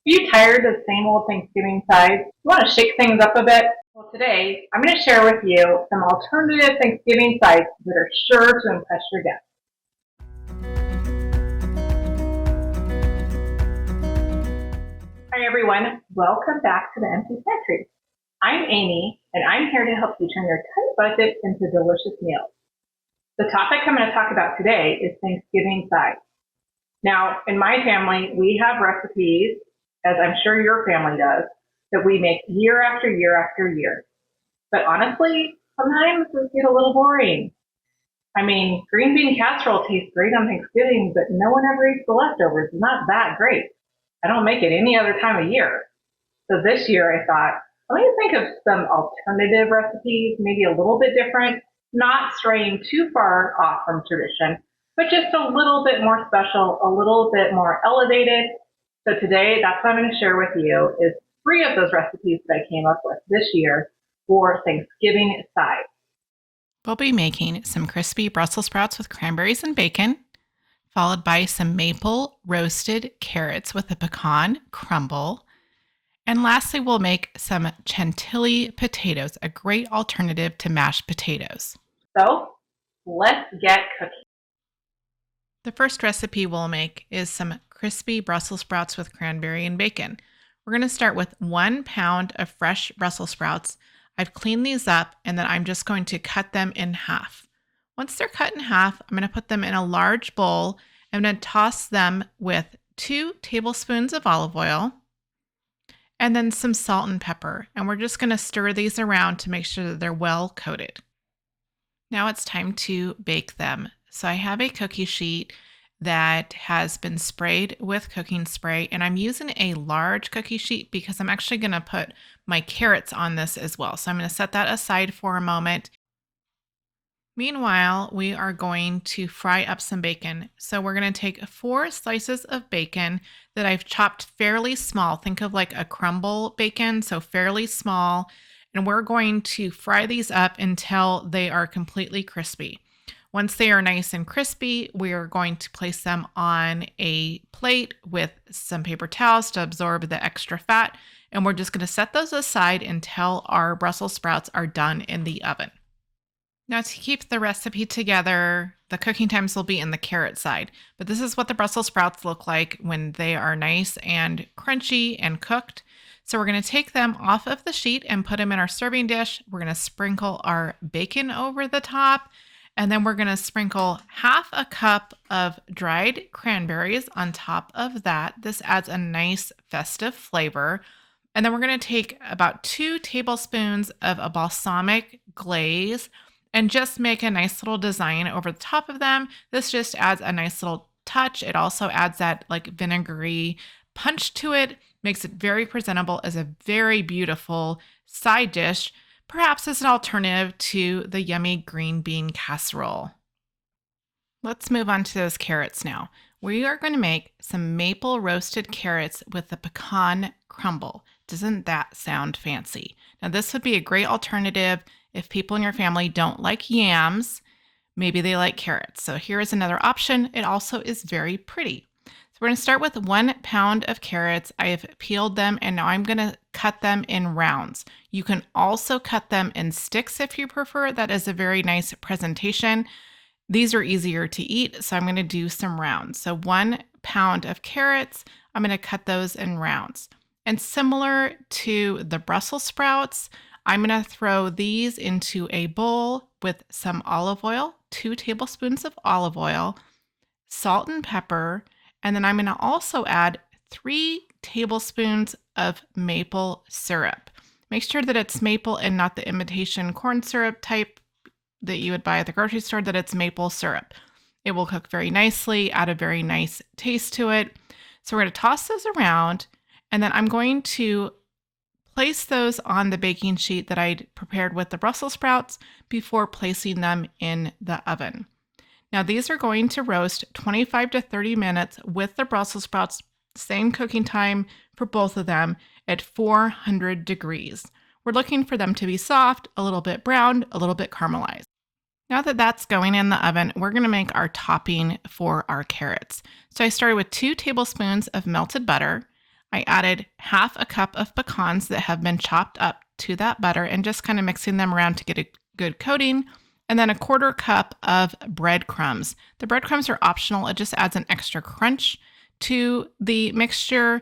you tired of the same old Thanksgiving sides? You want to shake things up a bit? Well, today I'm going to share with you some alternative Thanksgiving sides that are sure to impress your guests. Hi everyone, welcome back to the Empty Pantry. I'm Amy, and I'm here to help you turn your tight budget into delicious meals. The topic I'm going to talk about today is Thanksgiving sides. Now, in my family, we have recipes, as I'm sure your family does, that we make year after year after year. But honestly, sometimes it get a little boring. I mean, green bean casserole tastes great on Thanksgiving, but no one ever eats the leftovers. It's not that great. I don't make it any other time of year. So this year I thought, let me think of some alternative recipes, maybe a little bit different, not straying too far off from tradition, but just a little bit more special, a little bit more elevated. So today, that's what I'm going to share with you is 3 of those recipes that I came up with this year for Thanksgiving sides. We'll be making some crispy Brussels sprouts with cranberries and bacon, followed by some maple roasted carrots with a pecan crumble. And lastly, we'll make some Chantilly potatoes, a great alternative to mashed potatoes. So let's get cooking. The first recipe we'll make is some crispy Brussels sprouts with cranberry and bacon. We're going to start with 1 pound of fresh Brussels sprouts. I've cleaned these up and then I'm just going to cut them in half. Once they're cut in half, I'm going to put them in a large bowl. I'm going to toss them with 2 tablespoons of olive oil and then some salt and pepper. And we're just going to stir these around to make sure that they're well coated. Now it's time to bake them. So I have a cookie sheet that has been sprayed with cooking spray, and I'm using a large cookie sheet because I'm actually going to put my carrots on this as well. So I'm going to set that aside for a moment. Meanwhile, we are going to fry up some bacon. So we're going to take 4 slices of bacon that I've chopped fairly small. Think of like a crumble bacon, so fairly small. And we're going to fry these up until they are completely crispy. Once they are nice and crispy, we are going to place them on a plate with some paper towels to absorb the extra fat. And we're just going to set those aside until our Brussels sprouts are done in the oven. Now to keep the recipe together, the cooking times will be in the carrot side, but this is what the Brussels sprouts look like when they are nice and crunchy and cooked. So we're going to take them off of the sheet and put them in our serving dish. We're going to sprinkle our bacon over the top, and then we're going to sprinkle half a cup of dried cranberries on top of that. This adds a nice festive flavor. And then we're going to take about 2 tablespoons of a balsamic glaze and just make a nice little design over the top of them. This just adds a nice little touch. It also adds that like vinegary punch to it, makes it very presentable as a very beautiful side dish, perhaps as an alternative to the yummy green bean casserole. Let's move on to those carrots now. We are going to make some maple roasted carrots with the pecan crumble. Doesn't that sound fancy? Now, this would be a great alternative if people in your family don't like yams. Maybe they like carrots. So here is another option. It also is very pretty. So we're going to start with 1 pound of carrots. I have peeled them and now I'm going to cut them in rounds. You can also cut them in sticks if you prefer. That is a very nice presentation. These are easier to eat, so I'm going to do some rounds. So 1 pound of carrots, I'm going to cut those in rounds. And similar to the Brussels sprouts, I'm going to throw these into a bowl with some olive oil, 2 tablespoons of olive oil, salt and pepper, and then I'm going to also add 3 tablespoons of maple syrup. Make sure that it's maple and not the imitation corn syrup type that you would buy at the grocery store, that it's maple syrup. It will cook very nicely, add a very nice taste to it. So we're going to toss those around, and then I'm going to place those on the baking sheet that I prepared with the Brussels sprouts before placing them in the oven. Now these are going to roast 25 to 30 minutes with the Brussels sprouts, same cooking time for both of them at 400 degrees. We're looking for them to be soft, a little bit browned, a little bit caramelized. Now that that's going in the oven, we're going to make our topping for our carrots. So I started with 2 tablespoons of melted butter. I added half a cup of pecans that have been chopped up to that butter and just kind of mixing them around to get a good coating. And then a quarter cup of breadcrumbs. The breadcrumbs are optional. It just adds an extra crunch to the mixture.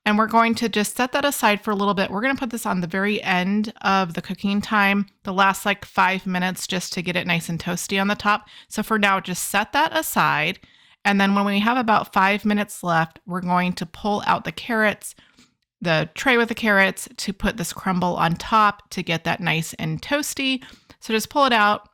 And we're going to just set that aside for a little bit. We're going to put this on the very end of the cooking time, the last like 5 minutes, just to get it nice and toasty on the top. So for now, just set that aside. And then when we have about 5 minutes left, we're going to pull out the carrots, the tray with the carrots, to put this crumble on top to get that nice and toasty. So just pull it out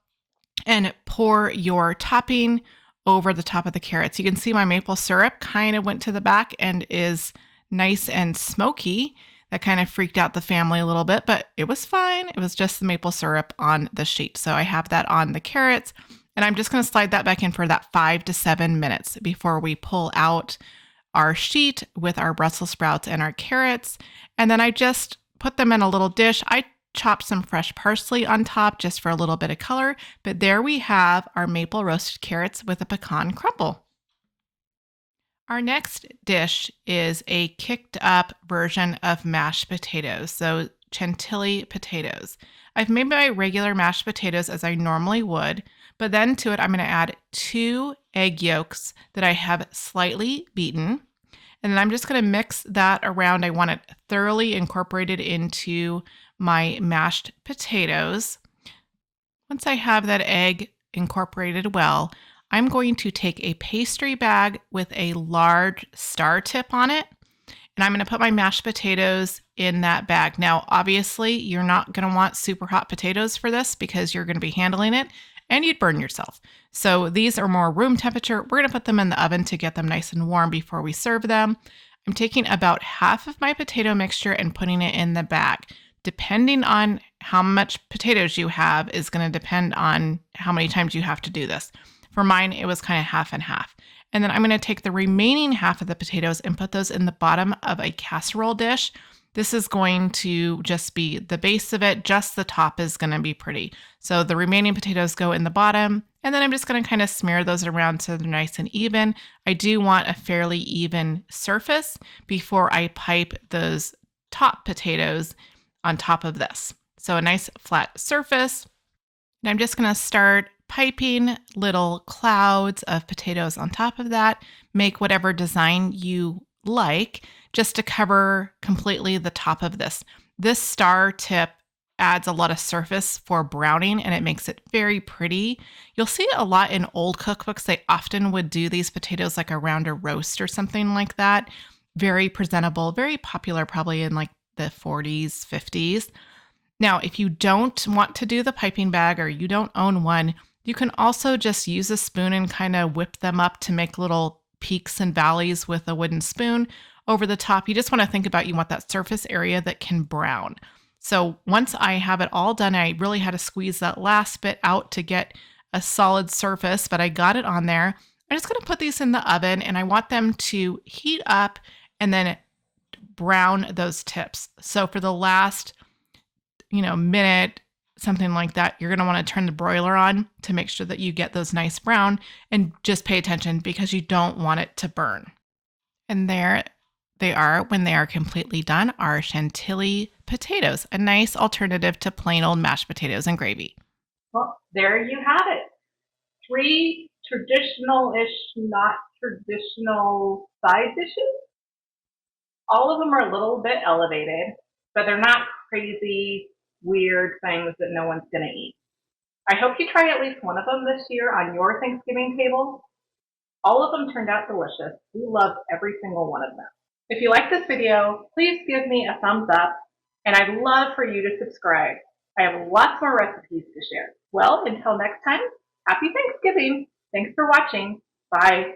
and pour your topping over the top of the carrots. You can see my maple syrup kind of went to the back and is nice and smoky. That kind of freaked out the family a little bit, but it was fine. It was just the maple syrup on the sheet. So I have that on the carrots, and I'm just going to slide that back in for that 5 to 7 minutes before we pull out our sheet with our Brussels sprouts and our carrots. And then I just put them in a little dish. I chopped some fresh parsley on top just for a little bit of color, but there we have our maple roasted carrots with a pecan crumble. Our next dish is a kicked up version of mashed potatoes, so Chantilly potatoes. I've made my regular mashed potatoes as I normally would, but then to it I'm going to add 2 egg yolks that I have slightly beaten, and then I'm just going to mix that around. I want it thoroughly incorporated into my mashed potatoes. Once I have that egg incorporated well, I'm going to take a pastry bag with a large star tip on it, and I'm going to put my mashed potatoes in that bag. Now, obviously, you're not going to want super hot potatoes for this because you're going to be handling it and you'd burn yourself. So these are more room temperature. We're going to put them in the oven to get them nice and warm before we serve them. I'm taking about half of my potato mixture and putting it in the bag. Depending on how much potatoes you have is going to depend on how many times you have to do this. For mine, it was kind of half and half. And then I'm going to take the remaining half of the potatoes and put those in the bottom of a casserole dish. This is going to just be the base of it. Just the top is going to be pretty. So the remaining potatoes go in the bottom. And then I'm just going to kind of smear those around so they're nice and even. I do want a fairly even surface before I pipe those top potatoes on top of this. So a nice flat surface. And I'm just going to start piping little clouds of potatoes on top of that. Make whatever design you like just to cover completely the top of this. This star tip adds a lot of surface for browning and it makes it very pretty. You'll see it a lot in old cookbooks. They often would do these potatoes like around a roast or something like that. Very presentable, very popular probably in like the 40s, 50s. Now, if you don't want to do the piping bag or you don't own one, you can also just use a spoon and kind of whip them up to make little peaks and valleys with a wooden spoon over the top. You just want to think about, you want that surface area that can brown. So once I have it all done, I really had to squeeze that last bit out to get a solid surface, but I got it on there. I'm just going to put these in the oven and I want them to heat up and then brown those tips. So for the last, minute, something like that, you're going to want to turn the broiler on to make sure that you get those nice brown, and just pay attention because you don't want it to burn. And there they are when they are completely done, our Chantilly potatoes, a nice alternative to plain old mashed potatoes and gravy. Well, there you have it. 3 traditional-ish, not traditional side dishes. All of them are a little bit elevated, but they're not crazy, weird things that no one's going to eat. I hope you try at least one of them this year on your Thanksgiving table. All of them turned out delicious. We loved every single one of them. If you like this video, please give me a thumbs up, and I'd love for you to subscribe. I have lots more recipes to share. Well, until next time, happy Thanksgiving. Thanks for watching. Bye.